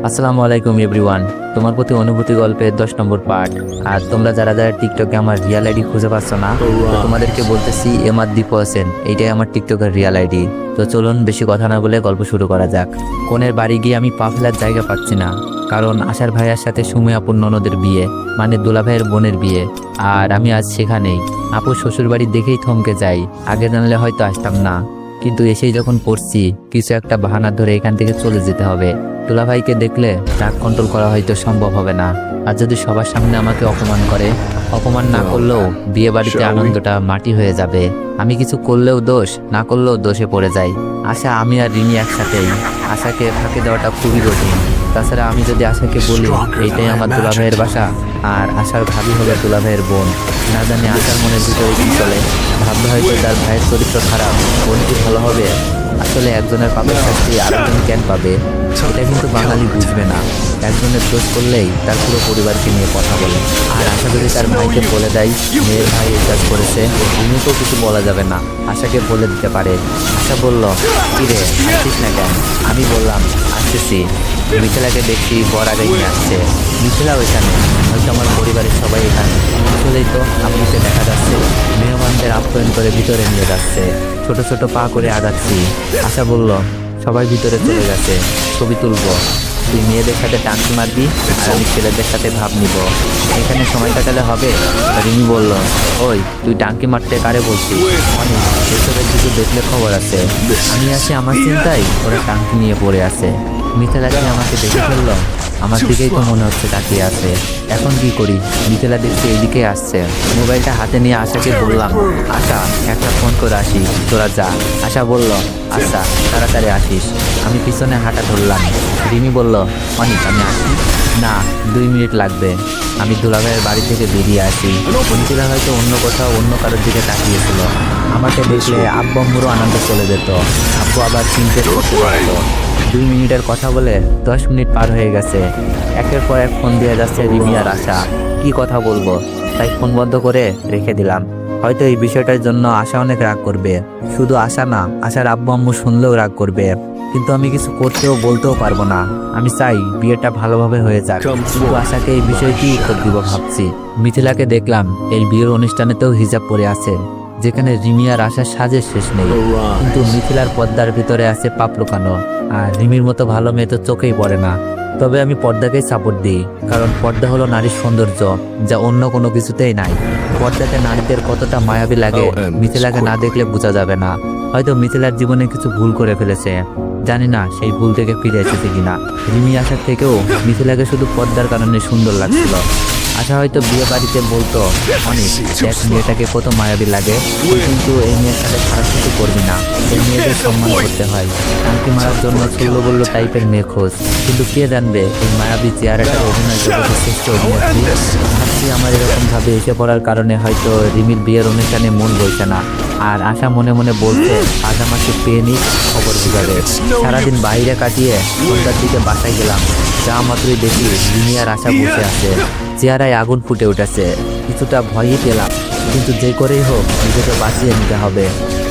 আসসালামু আলাইকুম এভরিওয়ান। তোমার প্রতি অনুভূতি গল্পের 10 নম্বর পার্ট। আর তোমরা যারা যারা টিকটকে আমার রিয়াল আইডি খুঁজে পাচ্ছ না, তো তোমাদেরকে বলতেছি এমআর দীপ হোসেন, এইটাই আমার টিকটকের রিয়াল আইডি। তো চলুন বেশি কথা না বলে গল্প শুরু করা যাক। কোনের বাড়ি গিয়ে আমি পা ফেলার জায়গা পাচ্ছি না, কারণ আশার ভাইয়ার সাথে সুমি আপুর ননদের বিয়ে, মানে দোলা ভাইয়ের বোনের বিয়ে। আর আমি আজ সেখানেই। আপুর শ্বশুর বাড়ি দেখেই থমকে যাই, আগে জানলে হয়তো আসতাম না, কিন্তু এসেই যখন পড়ছি কিছু একটা বাহানা ধরে এখান থেকে চলে যেতে হবে। দুলাভাইকে দেখলে রাগ কন্ট্রোল করা হয়তো সম্ভব হবে না, আর যদি সবার সামনে আমাকে অপমান করে, অপমান না করলেও বিয়ে বাড়িতে আনন্দটা মাটি হয়ে যাবে। আমি কিছু করলেও দোষ, না করলেও দোষে পড়ে যাই। আশা, আমি আর রিনি একসাথেই। আশাকে ফাঁকে দেওয়াটা খুবই কঠিন। তাছাড়া আমি যদি আশাকে বলি এইটাই আমার দুলাভাইয়ের বাসা, আর আশার ভাবি হলো দুলাভাইয়ের বোন, না জানি আশার মনের ভিতরে কি চলে। ভাবলে হয়তো তার ভাইয়ের চরিত্র খারাপ, বোন কি ভালো হবে? আসলে একজনের পাপের শাস্তি আরেকজন কেন পাবে? এটা কিন্তু বাঙালি বুঝবে না। একজনের দোষ করলেই তার পুরো পরিবারকে নিয়ে কথা বলে। আর আশা যদি তার ভাইকে বলে দেয় মেয়ের ভাই এই কাজ করেছে, উনিকেও কিছু বলা যাবে না, আশাকে বলে দিতে পারে। আশা বলল, কি রে আসছিস না কেন? আমি বললাম, আসতেছি। মিথিলাকে দেখছি বর আগে নিয়ে আসছে। মিথিলাও এখানে, হয়তো আমার পরিবারের সবাই এখানে। আসলেই তো আম্মুকে দেখা যাচ্ছে মেহমানদের আপ্যায়ন করে ভিতরে নিয়ে যাচ্ছে। ছোট ছোট পা করে আগাচ্ছি। আশা বলল, সবাই ভিতরে চলে গেছে, ছবি তুলবো। তুই মেয়েদের সাথে টাঙ্কি মারবি আর আমি ছেলেদের সাথে ভাব নিব, এখানে সময় কাটালে হবে। রিমি বলল, ওই তুই টাঙ্কি মারতে কারে বলছিস? অনেক এসবের কিছু দেখলে খবর আছে। আমি আসি আমার চিন্তায়, ওরা টাঙ্কি নিয়ে পড়ে আছে। মিথিলাকে আমাকে দেখে ফেললো, আমার দিকেই তো মনে হচ্ছে তাকিয়ে আছে। এখন কি করি? মিথিলা দেখছি এইদিকে আসছে। মোবাইলটা হাতে নিয়ে আশাকে বললাম, আশা একটা ফোন করে আসি, তোরা যা। আশা বলল, আচ্ছা তাড়াতাড়ি আসিস। আমি পিছনে হাঁটা ধরলাম। রিমি বলল, অনিক আমি আসি। না, 2 মিনিট লাগবে। আমি দুলাভাইয়ের বাড়ি থেকে বেরিয়ে আসি। মিথিলা হয়তো অন্য কোথাও অন্য কারোর দিকে তাকিয়েছিল। আমাকে দেখলে আব্বু আম্মুরও আনন্দ চলে যেত। আব্বু আবার চিনতে করতে পারতো। 2 মিনিটের কথা বলে 10 মিনিট পার হয়ে গেছে। একের পর এক ফোন দিয়ে যাচ্ছে রিমি আর আশা। কি কথা বলবো, তাই ফোন বন্ধ করে রেখে দিলাম। হয়তো এই বিষয়টার জন্য আশা অনেক রাগ করবে। শুধু আশা না, আশার আব্বু আম্মু শুনলেও রাগ করবে। কিন্তু আমি কিছু করতেও বলতেও পারবো না। আমি চাই বিয়েটা ভালোভাবে হয়ে যাক, কিন্তু আশাকে এই বিষয়ে কি উত্তর দিব ভাবছি। মিথিলাকে দেখলাম এই বিয়ের অনুষ্ঠানেতেও হিজাব পরে আছে, যেখানে রিমি আর আশার সাজের শেষ নেই। কিন্তু মিথিলার পর্দার ভিতরে আছে পাপ লুকানো। আর রিমির মতো ভালো মেয়ে তো চোখেই পড়ে না। তবে আমি পর্দাকেই সাপোর্ট দিই, কারণ পর্দা হলো নারীর সৌন্দর্য, যা অন্য কোনো কিছুতেই নাই। পর্দাতে নারীদের কতটা মায়াবী লাগে মিথিলাকে না দেখলে বোঝা যাবে না। হয়তো মিথিলার জীবনে কিছু ভুল করে ফেলেছে, জানি না সেই ভুল থেকে ফিরে এসেছে কিনা। রিমি আসার থেকেও মিথিলাকে শুধু পর্দার কারণে সুন্দর লাগছিল। আশা হয়তো বিয়ে বাড়িতে বলতো, অনেক দেখ মেয়েটাকে কত মায়াবী লাগে, কিন্তু এই মেয়ের সাথে খারাপ কিছু করবি না, এই মেয়েদের সম্মান করতে হয়। টাঙ্কি মারার জন্য ছোল্লো বললো টাইপের মেয়ে খোঁজ। কিন্তু কে জানবে এই মায়াবী চেহারাটার অভিনয় জগতের শ্রেষ্ঠ অভিনেত্রী। ভাবছি আমার এরকম ভাবে এসে পড়ার কারণে হয়তো রিমির বিয়ের অনুষ্ঠানে মন বলছে না। আর আশা মনে মনে বলছে, আজ আমাকে পেয়ে নিক, খবর বুঝাবে। সারাদিন বাইরে কাটিয়ে সন্ধ্যার দিকে বাসায় গেলাম। যা মাত্রই দেখি রিমি আর আশা বসে আছে, চেহারায় আগুন ফুটে উঠেছে। কিছুটা ভয়ই পেলাম, কিন্তু যে করেই হোক নিজেকে বাঁচিয়ে নিতে হবে।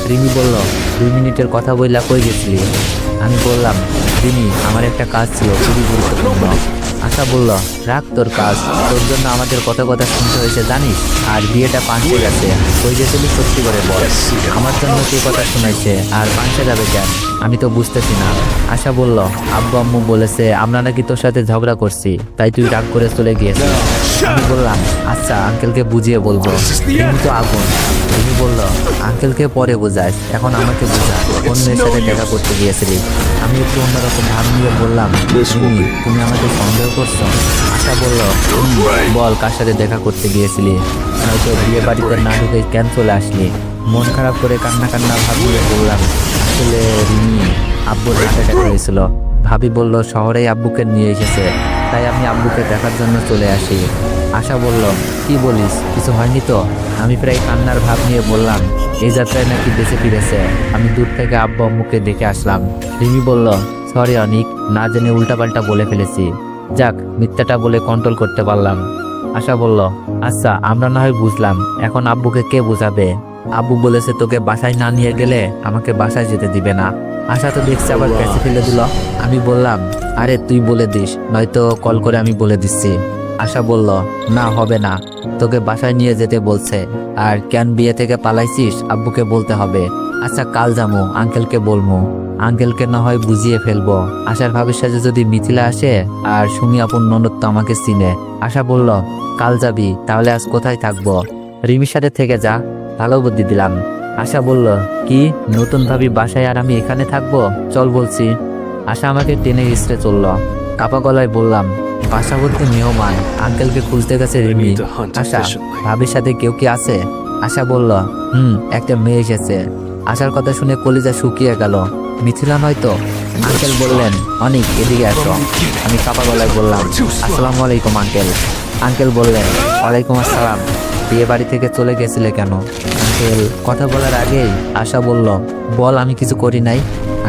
রিমি বলল, 2 মিনিটের কথা বইলা কই গেছিলি? আমি বললাম, রিমি আমার একটা কাজ ছিল খুবই গুরুত্বপূর্ণ। আশা বলল, রাখ তোর কাজ, তোর জন্য আমাদের কত কথা শুনতে হয়েছে জানিস। আর বিয়েটা পাঞ্চে গেছে, কই গেছিলি সত্যি করে বল। আমার জন্য কে কথা শোনাইছে, আর পাঞ্চে যাবে কেন? আমি তো বুঝতেছি না। আশা বলল, আব্বু আম্মু বলেছে আমরা নাকি তোর সাথে ঝগড়া করছি, তাই তুই রাগ করে চলে গিয়েছিস। আমি বললাম, আচ্ছা আঙ্কেলকে বুঝিয়ে বলবো। রিমি তো আগুন। রিমি বলল, আঙ্কেলকে পরে বোঝাস, এখন আমাকে বোঝা, কোন মেয়ের সাথে দেখা করতে গিয়েছিলি। আমি একটু অন্যরকম ভাব নিয়ে বললাম, রিমি তুমি আমাকে সন্দেহ করছো? আশা বলল, বল কার সাথে দেখা করতে গিয়েছিলি? হয়তো বিয়ে বাড়িতে না ঢুকে কেন চলে আসলি? মন খারাপ করে কান্না কান্না ভাব নিয়ে বললাম, আসলে রিমি আব্বুর হার্ট অ্যাটাক হয়েছিল। ভাবি বলল শহরেই আব্বুকে নিয়ে এসেছে, তাই আমি আব্বুকে দেখার জন্য চলে আসি। আশা বলল, কি বলিস, কিছু হয়নি তো? আমি প্রায় কান্নার ভাব নিয়ে বললাম, এই যাত্রায় নাকি বেঁচে ফিরেছে, আমি দূর থেকে আব্বু আম্মুকে দেখে আসলাম। রিমি বলল, সরি অনিক, না জেনে উল্টাপাল্টা বলে ফেলেছি। যাক, মিথ্যাটা বলে কন্ট্রোল করতে পারলাম। আশা বলল, আচ্ছা আমরা না হয় বুঝলাম, এখন আব্বুকে কে বোঝাবে? আব্বু বলেছে তোকে বাসায় না নিয়ে গেলে আমাকে বাসায় যেতে দিবে না। আশা তো দেখছি আবার পেছে ফেলে দিল। আমি বললাম, আরে তুই বলে দিস, নয়তো কল করে আমি বলে দিচ্ছি। আশা বলল, না হবে না, তোকে বাসায় নিয়ে যেতে বলছে। আর কেন বিয়ে থেকে পালাইছিস আব্বুকে বলতে হবে। আচ্ছা কাল যাবো, আঙ্কেলকে বলবো, আঙ্কেলকে না হয় বুঝিয়ে ফেলবো। আশার ভাবির সাথে যদি মিথিলা আসে, আর সুমি আপন ননদ তো আমাকে চিনে। আশা বলল, কাল যাবি, তাহলে আজ কোথায় থাকবো? রিমির সাথে থেকে যা, ভালো বুদ্ধি দিলাম। আশা বলল, কি নতুন ভাবি বাসায় আর আমি এখানে থাকবো? চল বলছি। আশা আমাকে টেনে হিসড়ে চলল। কাপা গলায় বললাম, বাসা ভর্তি মেহমান, আঙ্কেলকে খুঁজতে গেছে রিমি। আশা, ভাবির সাথে কেউ কি আছে? আশা বলল, একটা মেয়ে এসেছে। আশার কথা শুনে কলিজা শুকিয়ে গেল। মিথিলা নয়তো? আঙ্কেল বললেন, অনেক এদিকে আসো। আমি কাপা গলায় বললাম, আসসালামু আলাইকুম আঙ্কেল। আঙ্কেল বললেন, ওয়ালাইকুম আসসালাম। বিয়ে বাড়ি থেকে চলে গেছিলে কেন? আঙ্কেল কথা বলার আগেই আশা বলল, বল আমি কিছু করি নাই।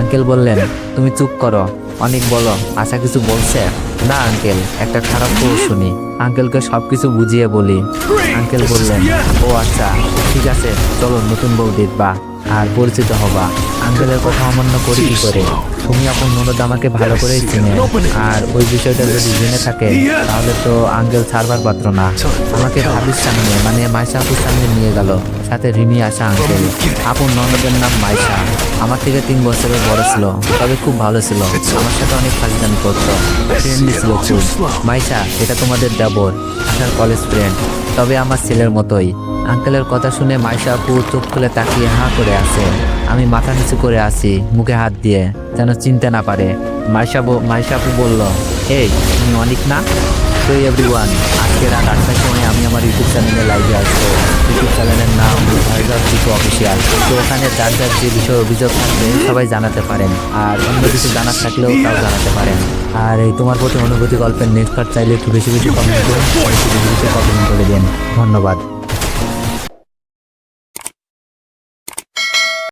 আঙ্কেল বললেন, তুমি চুপ করো, অনেক বলো। আশা কিছু বলছে? না আঙ্কেল, একটা খারাপ খবর শুনি। আঙ্কেলকে সবকিছু বুঝিয়ে বলি। আঙ্কেল বললেন, ও আচ্ছা ঠিক আছে, চলো নতুন বউ দেখবা আর পরিচিত হবা। আঙ্কেলের কথা অমান্য করি কি করে? তুমি আপন ননদ আমাকে ভালো করেই চিনে, আর ওই বিষয়টা যদি জেনে থাকে তাহলে তো আঙ্কেল ছাড়বার পাত্র না। আমাকে ভাবির সামনে, মানে মাইশা আপুর সামনে নিয়ে গেল, সাথে রিমি আসা। আঙ্কেল আপন ননদের নাম মাইশা, আমার থেকে 3 বছরের বড় ছিল, তবে খুব ভালো ছিল। আমার সাথে অনেক ফাজলামি করতো, ফ্রেন্ডলি ছিল খুব। মাইশা এটা তোমাদের দেবর, আশার কলেজ ফ্রেন্ড, তবে আমার ছেলের মতোই। আঙ্কেলের কথা শুনে মাইশা আপু চোখ খুলে তাকিয়ে হাঁ করে আছে। আমি মাথা নিচু করে আছি, মুখে হাত দিয়ে, যেন চিনতে না পারে। মাইশা আপু বলল, এই তুমি অনেক না? তো এভরিওয়ান, আজকে রাত 8টার সময় আমি আমার ইউটিউব চ্যানেলে লাইভে আসবো। ইউটিউব চ্যানেলের নাম দীপু অফিসিয়াল। তো ওখানে যার যার যে বিষয়ে অভিযোগ থাকবে সবাই জানাতে পারেন, আর অন্য কিছু জানার থাকলেও তাও জানাতে পারেন। আর এই তোমার প্রতি অনুভূতি গল্পের নেক্সট পার্ট চাইলে একটু বেশি বেশি কমেন্ট করে, বেশি বেশি কমেন্ট করে দিন। ধন্যবাদ।